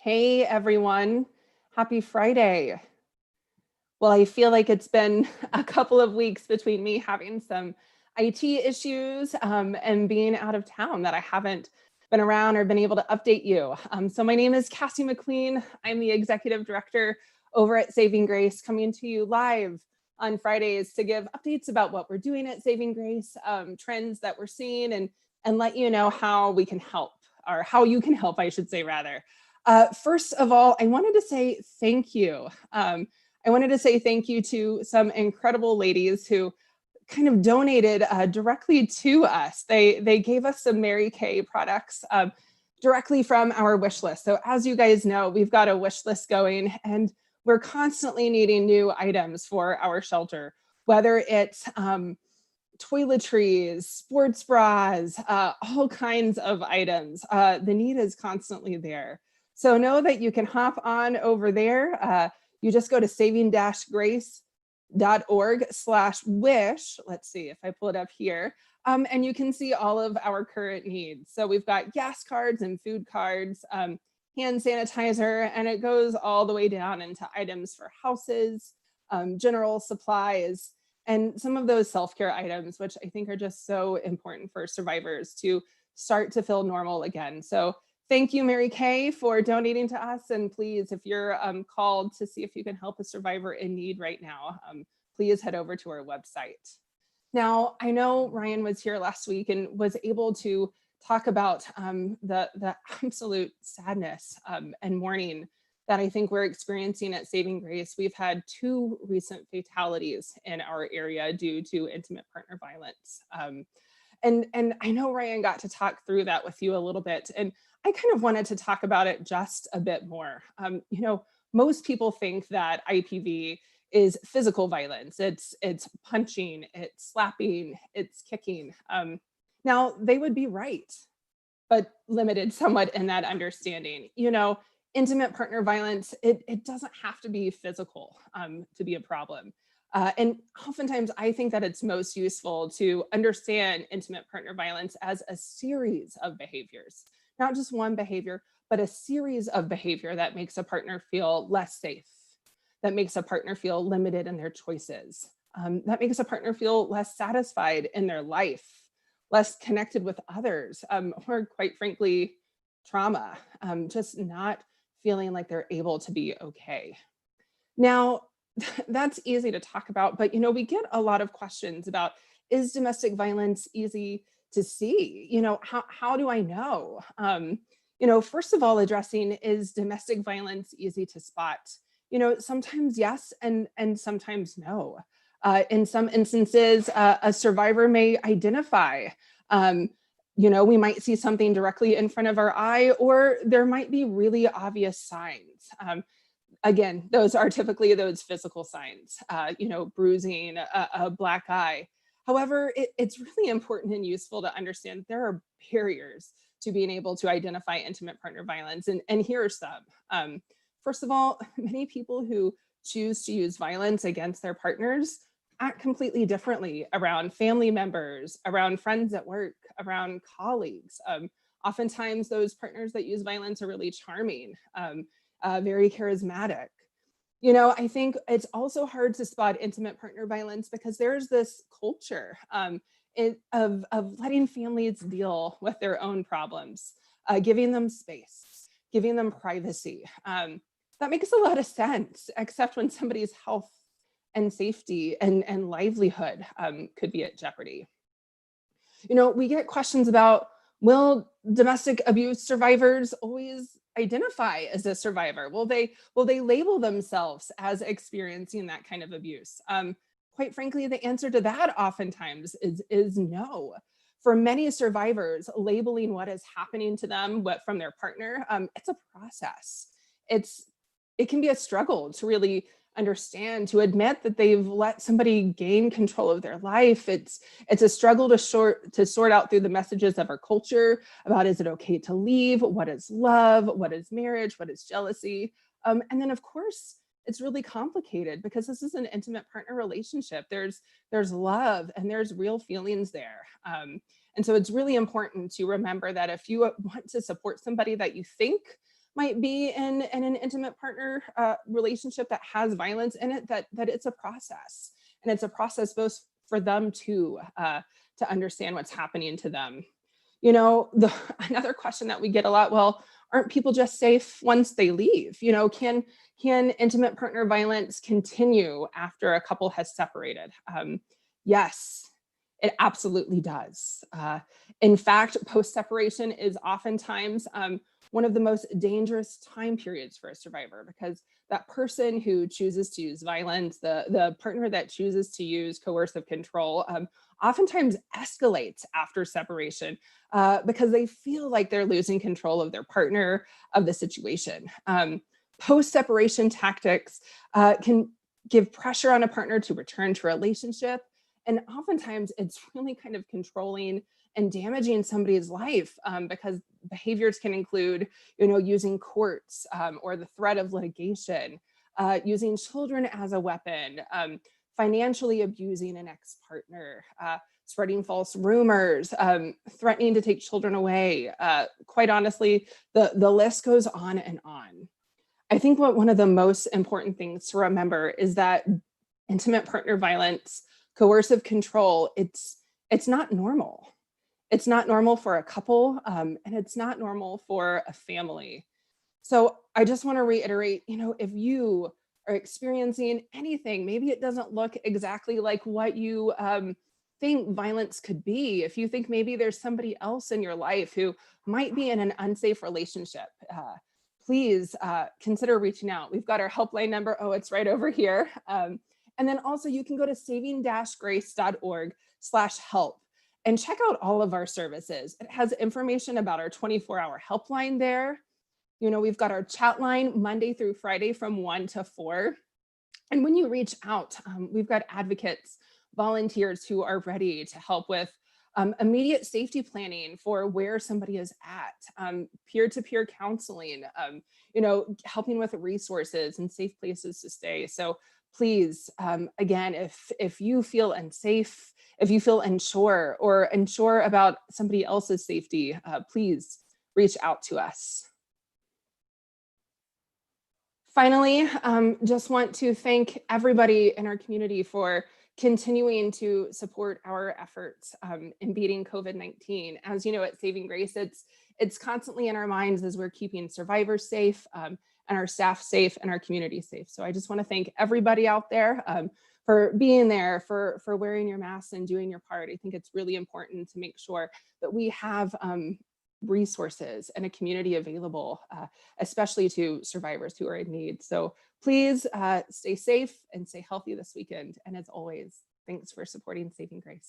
Hey everyone, happy Friday. Well, I feel like it's been a couple of weeks between me having some IT issues and being out of town that I haven't been around or been able to update you. So, my name is Cassie McLean. I'm the executive director over at Saving Grace, coming to you live on Fridays to give updates about what we're doing at Saving Grace, trends that we're seeing, and let you know how we can help, or how you can help, I should say, rather. First of all, I wanted to say thank you. I wanted to say thank you to some incredible ladies who kind of donated directly to us. They gave us some Mary Kay products directly from our wish list. So as you guys know, we've got a wish list going, and we're constantly needing new items for our shelter, whether it's toiletries, sports bras, all kinds of items. The need is constantly there. So know that you can hop on over there. You just go to saving-grace.org/wish. Let's see if I pull it up here. And you can see all of our current needs. So we've got gas cards and food cards, hand sanitizer, and it goes all the way down into items for houses, general supplies, and some of those self-care items, which I think are just so important for survivors to start to feel normal again. So thank you, Mary Kay, for donating to us. And please, if you're called to see if you can help a survivor in need right now, please head over to our website. Now, I know Ryan was here last week and was able to talk about the absolute sadness and mourning that I think we're experiencing at Saving Grace. We've had 2 recent fatalities in our area due to intimate partner violence. And I know Ryan got to talk through that with you a little bit, and I kind of wanted to talk about it just a bit more. Most people think that IPV is physical violence. It's punching, it's slapping, it's kicking. Now they would be right, but limited somewhat in that understanding. Intimate partner violence, it doesn't have to be physical to be a problem. And oftentimes, I think that it's most useful to understand intimate partner violence as a series of behaviors, not just one behavior, but a series of behavior that makes a partner feel less safe, that makes a partner feel limited in their choices, that makes a partner feel less satisfied in their life, less connected with others, or quite frankly, trauma, just not feeling like they're able to be okay. Now, that's easy to talk about, but we get a lot of questions about, is domestic violence easy to see? How do I know? First of all, addressing, is domestic violence easy to spot? Sometimes yes, and sometimes no. In some instances, a survivor may identify. We might see something directly in front of our eye, or there might be really obvious signs. Again, those are typically those physical signs, bruising, a black eye. However, it's really important and useful to understand there are barriers to being able to identify intimate partner violence. And here are some. First of all, many people who choose to use violence against their partners act completely differently around family members, around friends at work, around colleagues. Oftentimes, those partners that use violence are really charming, very charismatic. I think it's also hard to spot intimate partner violence because there's this culture of letting families deal with their own problems, giving them space, giving them privacy. That makes a lot of sense, except when somebody's health and safety and livelihood could be at jeopardy. We get questions about, will domestic abuse survivors always identify as a survivor? Will they label themselves as experiencing that kind of abuse? Quite frankly, the answer to that oftentimes is no. For many survivors, labeling what is happening to them, what from their partner, it's a process. It can be a struggle to really understand, to admit that they've let somebody gain control of their life. It's a struggle to sort out through the messages of our culture about, is it okay to leave? What is love? What is marriage? What is jealousy? And then of course, it's really complicated because this is an intimate partner relationship. There's love and there's real feelings there. And so it's really important to remember that if you want to support somebody that you think might be in an intimate partner relationship that has violence in it, that it's a process, and it's a process both for them to understand what's happening to them. You know, the another question that we get a lot, well, aren't people just safe once they leave? You know, can intimate partner violence continue after a couple has separated? Yes, it absolutely does. In fact, post separation is oftentimes one of the most dangerous time periods for a survivor, because that person who chooses to use violence, the partner that chooses to use coercive control, oftentimes escalates after separation because they feel like they're losing control of their partner, of the situation. Post separation tactics can give pressure on a partner to return to a relationship. And oftentimes it's really kind of controlling and damaging somebody's life because behaviors can include, you know, using courts or the threat of litigation, using children as a weapon, financially abusing an ex-partner, spreading false rumors, threatening to take children away. Quite honestly, the list goes on and on. I think what one of the most important things to remember is that intimate partner violence, coercive control, it's not normal. It's not normal for a couple, and it's not normal for a family. So I just want to reiterate, you know, if you are experiencing anything, maybe it doesn't look exactly like what you think violence could be. If you think maybe there's somebody else in your life who might be in an unsafe relationship, please consider reaching out. We've got our helpline number. Oh, it's right over here. And then also you can go to saving-grace.org/help and check out all of our services. It has information about our 24-hour helpline there. You know, we've got our chat line Monday through Friday from 1 to 4. And when you reach out, we've got advocates, volunteers who are ready to help with immediate safety planning for where somebody is at, peer-to-peer counseling, you know, helping with resources and safe places to stay. So please, again, if you feel unsafe, if you feel unsure or unsure about somebody else's safety, please reach out to us. Finally, just want to thank everybody in our community for continuing to support our efforts in beating COVID-19. As you know, at Saving Grace, it's constantly in our minds as we're keeping survivors safe and our staff safe and our community safe. So I just want to thank everybody out there for being there, for wearing your masks and doing your part. I think it's really important to make sure that we have resources and a community available, especially to survivors who are in need. So please stay safe and stay healthy this weekend. And as always, thanks for supporting Saving Grace.